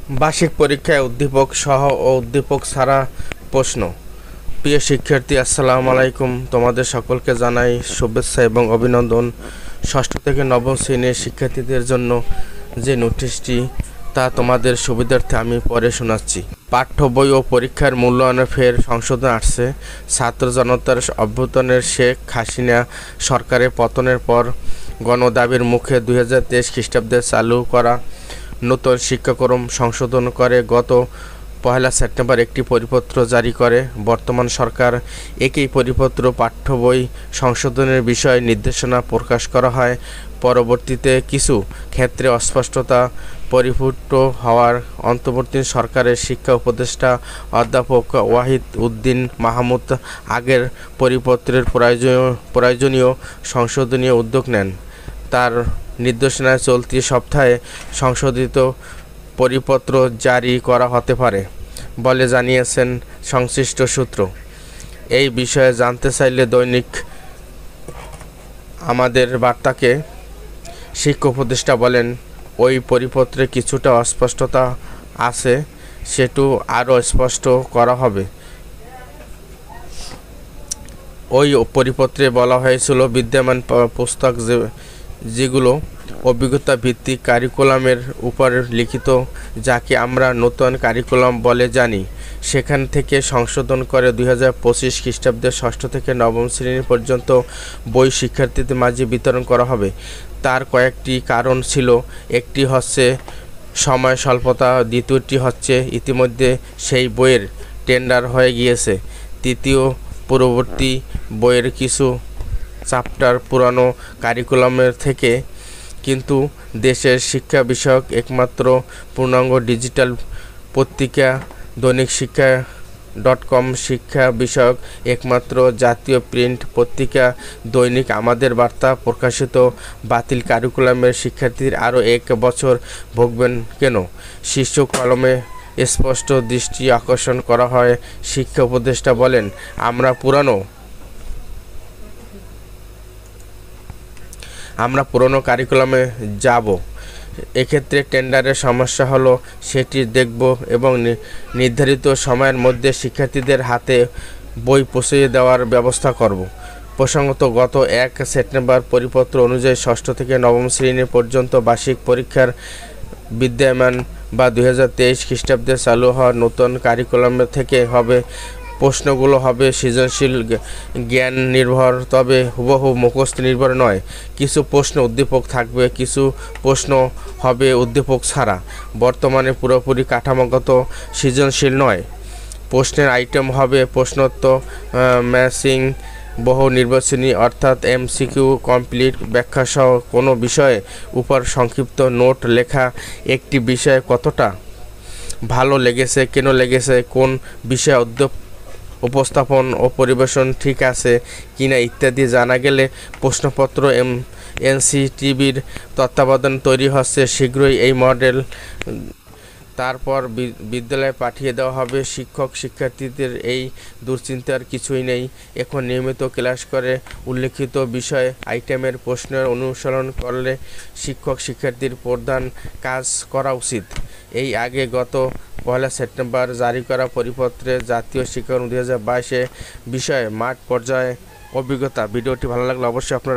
বার্ষিক পরীক্ষায় উদ্দীপক সহ ও উদ্দীপক ছাড়া প্রশ্ন। প্রিয় শিক্ষার্থী, আসসালামু আলাইকুম। তোমাদের সকলকে জানাই শুভেচ্ছা এবং অভিনন্দন। ষষ্ঠ থেকে নবম শ্রেণীর শিক্ষার্থীদের জন্য যে নোটিশটি তা তোমাদের সুবিধার্থে আমি পড়ে শোনাচ্ছি। পাঠ্য বই ও পরীক্ষার মূল্যায়নে ফের সংশোধন আসছে। ছাত্র জনতার অভ্যুত্থানের শেখ হাসিনা সরকারের পতনের পর গণদাবির মুখে 2023 খ্রিস্টাব্দে চালু করা নতুন শিক্ষাক্রম সংশোধন করে গত 1 সেপ্টেম্বর একটি পরিপত্র জারি করে। বর্তমান সরকার একই পরিপত্র পাঠ্য বই সংশোধনের বিষয়ে নির্দেশনা প্রকাশ করা হয়। পরবর্তীতে কিছু ক্ষেত্রে অস্পষ্টতা পরিপূর্ণ হওয়ার অন্তর্বর্তী সরকারের শিক্ষা উপদেষ্টা অধ্যাপক ওয়াহিদ উদ্দিন মাহমুদ আগের পরিপত্রের প্রয়োজনীয় সংশোধনীয় উদ্যোগ নেন। তার নির্দেশনায় চলতি সপ্তাহে সংশোধিত পরিপত্র জারি করা হতে পারে বলে জানিয়েছেন সংশ্লিষ্ট সূত্র। এই বিষয়ে জানতে চাইলে দৈনিক আমাদের বার্তাকে শিক্ষা উপদেষ্টা বলেন, ওই পরিপত্রে কিছুটা অস্পষ্টতা আছে, সেটু আরও স্পষ্ট করা হবে। ওই পরিপত্রে বলা হয়েছিল, বিদ্যমান পুস্তক যেগুলো অভিজ্ঞতা ভিত্তিক কারিকুলামের উপর লিখিত, যাকে আমরা নতুন কারিকুলাম বলে জানি, সেখান থেকে সংশোধন করে 2025 খ্রিস্টাব্দের ষষ্ঠ থেকে নবম শ্রেণী পর্যন্ত বই শিক্ষার্থীদের মাঝে বিতরণ করা হবে। তার কয়েকটি কারণ ছিল। একটি হচ্ছে সময় স্বল্পতা, দ্বিতীয়টি হচ্ছে ইতিমধ্যে সেই বইয়ের টেন্ডার হয়ে গিয়েছে, তৃতীয় পূর্ববর্তী বইয়ের কিছু চ্যাপ্টার পুরানো কারিকুলামের থেকে, কিন্তু দেশের শিক্ষা বিষয়ক একমাত্র পূর্ণাঙ্গ ডিজিটাল পত্রিকা দৈনিক শিক্ষা.com, শিক্ষা বিষয়ক একমাত্র জাতীয় প্রিন্ট পত্রিকা দৈনিক আমাদের বার্তা প্রকাশিত বাতিল কারিকুলামের শিক্ষার্থীরা আরও 1 বছর ভুগবেন কেন? শীর্ষ কলমে স্পষ্ট দৃষ্টি আকর্ষণ করা হয়। শিক্ষা উপদেষ্টা বলেন, আমরা পুরনো কারিকুলামে যাব। এক্ষেত্রে টেন্ডারের সমস্যা হলো সেটি দেখব এবং নির্ধারিত সময়ের মধ্যে শিক্ষার্থীদের হাতে বই পৌঁছে দেওয়ার ব্যবস্থা করব। প্রসঙ্গত, গত 1 সেপ্টেম্বর পরিপত্র অনুযায়ী ষষ্ঠ থেকে নবম শ্রেণী পর্যন্ত বার্ষিক পরীক্ষার বিদ্যমান বা 2023 খ্রিস্টাব্দে চালু হওয়া নতুন কারিকুলাম থেকে হবে প্রশ্নগুলো হবে সৃজনশীল জ্ঞান নির্ভর, তবে হুবহু মুখস্থ নির্ভর নয়। কিছু প্রশ্ন উদ্দীপক থাকবে, কিছু প্রশ্ন হবে উদ্দীপক ছাড়া। বর্তমানে পুরোপুরি কাঠামোগত সৃজনশীল নয়। প্রশ্নের আইটেম হবে প্রশ্নোত্তর, ম্যাচিং, বহু নির্বাচনী অর্থাৎ MCQ, কমপ্লিট ব্যাখ্যাসহ কোনো বিষয়ে উপর সংক্ষিপ্ত নোট লেখা, একটি বিষয়ে কতটা ভালো লেগেছে, কেন লেগেছে, কোন বিষয়ে উপস্থাপন ও পরিবেশন ঠিক আছে কিনা ইত্যাদি জানা গেলে প্রশ্নপত্র NCTB'র তত্ত্বাবধানে তৈরি হচ্ছে শীঘ্রই এই মডেল। তারপর বিদ্যালয়ে পাঠিয়ে দেওয়া হবে। শিক্ষার্থীদের এই দুশ্চিন্তার কিছুই নেই। এখন নিয়মিত ক্লাস করে উল্লেখিত বিষয় আইটেমের প্রশ্নের অনুসরণ করলে শিক্ষার্থীর প্রধান কাজ করা উচিত। এই আগে গত 1 সেপ্টেম্বর জারি করা পরিপত্রে জাতীয় শিক্ষাক্রম 2022 বিষয়ে মাঠ পর্যায়ে অভিজ্ঞতা। ভিডিওটি ভালো লাগলে অবশ্যই আপনারা